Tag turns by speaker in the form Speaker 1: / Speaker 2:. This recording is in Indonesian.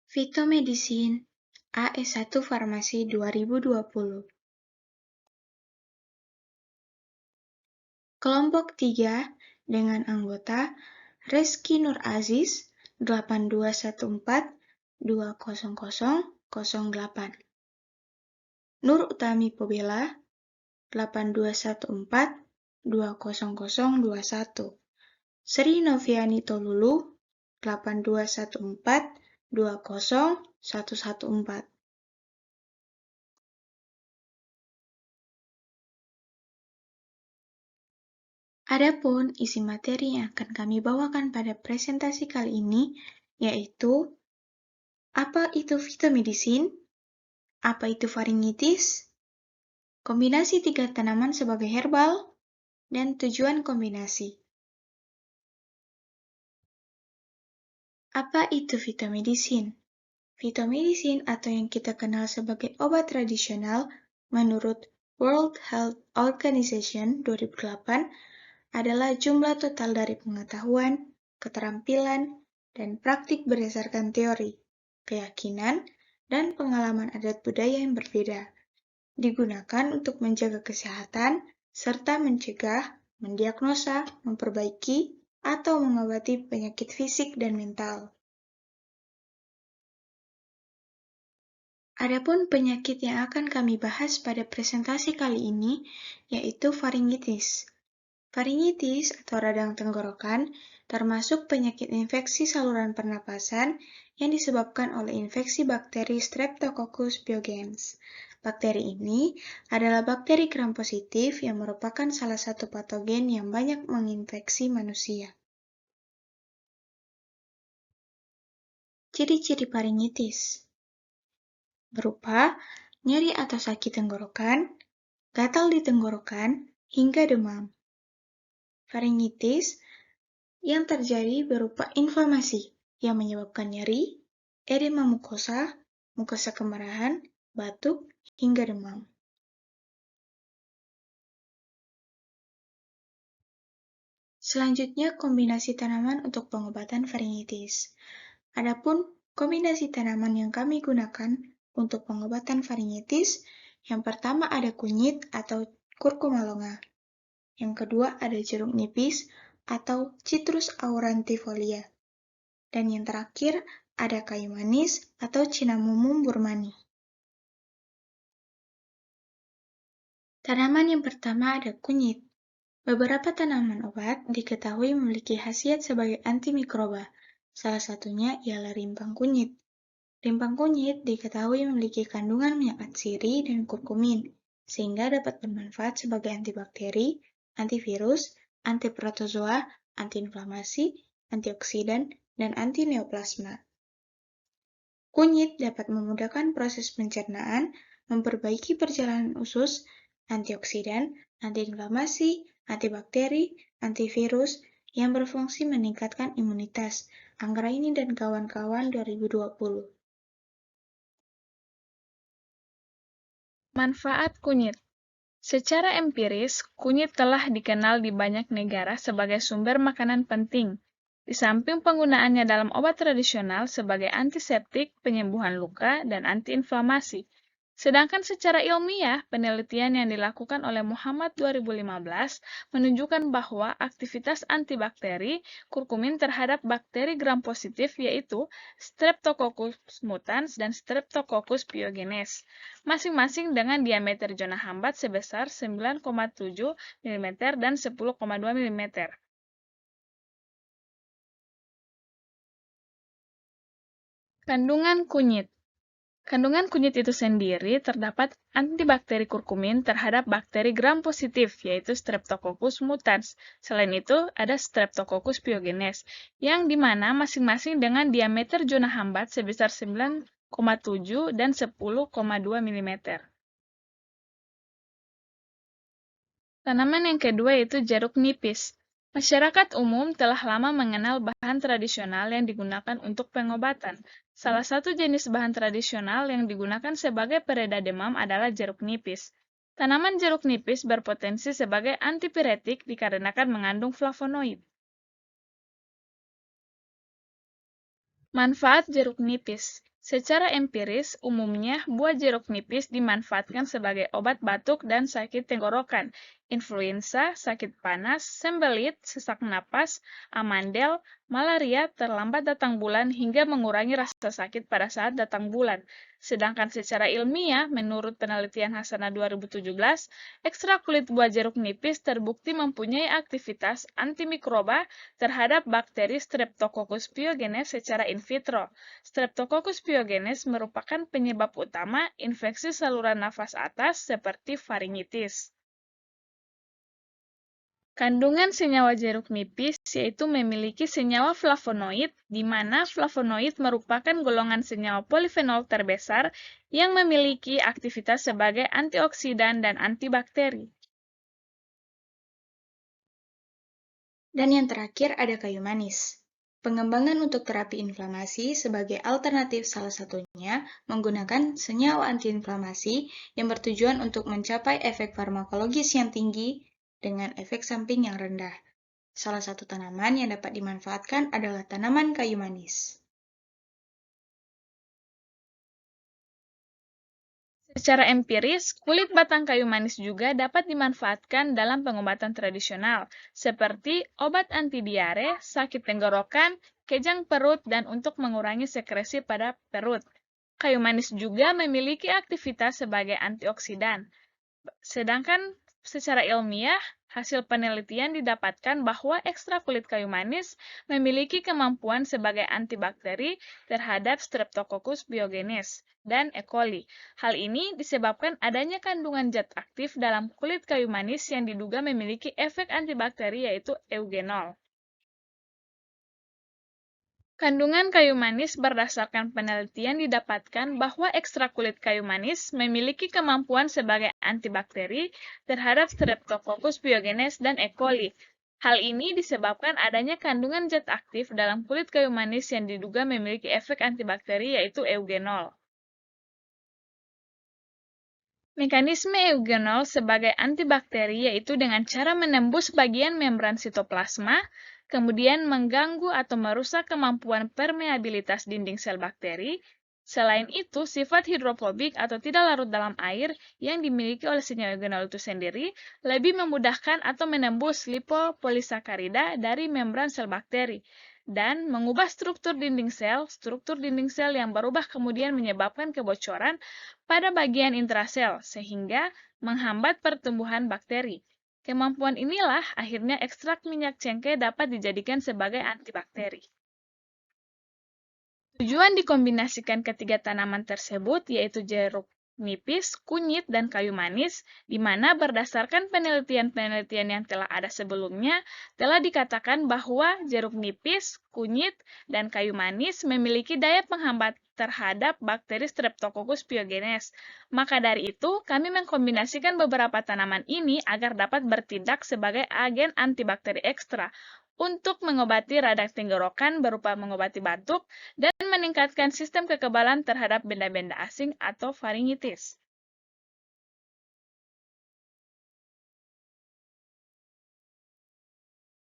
Speaker 1: Fitomedicine AS1 Farmasi 2020. Kelompok 3 dengan anggota Reski Nur Aziz 8214-20008, Nur Utami Pobela 8214-20021, Sri Noviani Tolulu 8214-20114. Adapun isi materi yang akan kami bawakan pada presentasi kali ini yaitu apa itu fitomedicine, apa itu faringitis, kombinasi 3 tanaman sebagai herbal, dan tujuan kombinasi. Apa itu fitomedicine? Fitomedicine atau yang kita kenal sebagai obat tradisional menurut World Health Organization 2008 adalah jumlah total dari pengetahuan, keterampilan, dan praktik berdasarkan teori, keyakinan, dan pengalaman adat budaya yang berbeda. Digunakan untuk menjaga kesehatan, serta mencegah, mendiagnosa, memperbaiki, atau mengobati penyakit fisik dan mental. Adapun penyakit yang akan kami bahas pada presentasi kali ini yaitu faringitis. Faringitis atau radang tenggorokan termasuk penyakit infeksi saluran pernapasan yang disebabkan oleh infeksi bakteri Streptococcus pyogenes. Bakteri ini adalah bakteri gram positif yang merupakan salah satu patogen yang banyak menginfeksi manusia. Ciri-ciri faringitis berupa nyeri atau sakit tenggorokan, gatal di tenggorokan, hingga demam. Faringitis yang terjadi berupa inflamasi yang menyebabkan nyeri, edema mukosa, mukosa kemerahan, batuk, hingga demam. Selanjutnya, kombinasi tanaman untuk pengobatan faringitis. Adapun kombinasi tanaman yang kami gunakan untuk pengobatan faringitis, yang pertama ada kunyit atau curcuma longa. Yang kedua ada jeruk nipis atau Citrus aurantifolia. Dan yang terakhir ada kayu manis atau Cinnamomum burmani. Tanaman yang pertama ada kunyit. Beberapa tanaman obat diketahui memiliki khasiat sebagai antimikroba. Salah satunya ialah rimpang kunyit. Rimpang kunyit diketahui memiliki kandungan minyak atsiri dan kurkumin, sehingga dapat bermanfaat sebagai antibakteri, antivirus, antiprotozoa, antiinflamasi, antioksidan, dan antineoplasma. Kunyit dapat memudahkan proses pencernaan, memperbaiki perjalanan usus, antioksidan, antiinflamasi, antibakteri, antivirus, yang berfungsi meningkatkan imunitas. Anggraini dan kawan-kawan 2020.
Speaker 2: Manfaat kunyit. Secara empiris, kunyit telah dikenal di banyak negara sebagai sumber makanan penting. Di samping penggunaannya dalam obat tradisional sebagai antiseptik, penyembuhan luka, dan antiinflamasi. Sedangkan secara ilmiah, penelitian yang dilakukan oleh Muhammad 2015 menunjukkan bahwa aktivitas antibakteri kurkumin terhadap bakteri gram positif yaitu Streptococcus mutans dan Streptococcus pyogenes, masing-masing dengan diameter zona hambat sebesar 9,7 mm dan 10,2 mm. Kandungan kunyit. Kandungan kunyit itu sendiri terdapat antibakteri kurkumin terhadap bakteri gram positif, yaitu Streptococcus mutans. Selain itu, ada Streptococcus pyogenes, yang dimana masing-masing dengan diameter zona hambat sebesar 9,7 dan 10,2 mm. Tanaman yang kedua yaitu jeruk nipis. Masyarakat umum telah lama mengenal bahan tradisional yang digunakan untuk pengobatan. Salah satu jenis bahan tradisional yang digunakan sebagai pereda demam adalah jeruk nipis. Tanaman jeruk nipis berpotensi sebagai antipiretik dikarenakan mengandung flavonoid. Manfaat jeruk nipis. Secara empiris, umumnya buah jeruk nipis dimanfaatkan sebagai obat batuk dan sakit tenggorokan, influenza, sakit panas, sembelit, sesak napas, amandel, malaria, terlambat datang bulan hingga mengurangi rasa sakit pada saat datang bulan. Sedangkan secara ilmiah, menurut penelitian Hasanah 2017, ekstrak kulit buah jeruk nipis terbukti mempunyai aktivitas antimikroba terhadap bakteri Streptococcus pyogenes secara in vitro. Streptococcus pyogenes merupakan penyebab utama infeksi saluran nafas atas seperti faringitis. Kandungan senyawa jeruk nipis yaitu memiliki senyawa flavonoid, di mana flavonoid merupakan golongan senyawa polifenol terbesar yang memiliki aktivitas sebagai antioksidan dan antibakteri.
Speaker 1: Dan yang terakhir ada kayu manis. Pengembangan untuk terapi inflamasi sebagai alternatif salah satunya menggunakan senyawa antiinflamasi yang bertujuan untuk mencapai efek farmakologis yang tinggi dengan efek samping yang rendah. Salah satu tanaman yang dapat dimanfaatkan adalah tanaman kayu manis.
Speaker 2: Secara empiris, kulit batang kayu manis juga dapat dimanfaatkan dalam pengobatan tradisional, seperti obat anti diare, sakit tenggorokan, kejang perut, dan untuk mengurangi sekresi pada perut. Kayu manis juga memiliki aktivitas sebagai antioksidan. Sedangkan secara ilmiah, hasil penelitian didapatkan bahwa ekstrak kulit kayu manis memiliki kemampuan sebagai antibakteri terhadap Streptococcus pyogenes dan E. coli. Hal ini disebabkan adanya kandungan zat aktif dalam kulit kayu manis yang diduga memiliki efek antibakteri yaitu eugenol. Kandungan kayu manis berdasarkan penelitian didapatkan bahwa ekstrak kulit kayu manis memiliki kemampuan sebagai antibakteri terhadap Streptococcus pyogenes dan E. coli. Hal ini disebabkan adanya kandungan zat aktif dalam kulit kayu manis yang diduga memiliki efek antibakteri yaitu eugenol. Mekanisme eugenol sebagai antibakteri yaitu dengan cara menembus bagian membran sitoplasma, kemudian mengganggu atau merusak kemampuan permeabilitas dinding sel bakteri. Selain itu, sifat hidrofobik atau tidak larut dalam air yang dimiliki oleh senyawa eugenol itu sendiri lebih memudahkan atau menembus lipopolisakarida dari membran sel bakteri dan mengubah struktur dinding sel yang berubah kemudian menyebabkan kebocoran pada bagian intrasel, sehingga menghambat pertumbuhan bakteri. Kemampuan inilah akhirnya ekstrak minyak cengkeh dapat dijadikan sebagai antibakteri. Tujuan dikombinasikan ketiga tanaman tersebut yaitu jeruk nipis, kunyit, dan kayu manis, di mana berdasarkan penelitian-penelitian yang telah ada sebelumnya, telah dikatakan bahwa jeruk nipis, kunyit, dan kayu manis memiliki daya penghambat terhadap bakteri Streptococcus pyogenes. Maka dari itu, kami mengkombinasikan beberapa tanaman ini agar dapat bertindak sebagai agen antibakteri ekstra untuk mengobati radang tenggorokan berupa mengobati batuk dan meningkatkan sistem kekebalan terhadap benda-benda asing atau faringitis.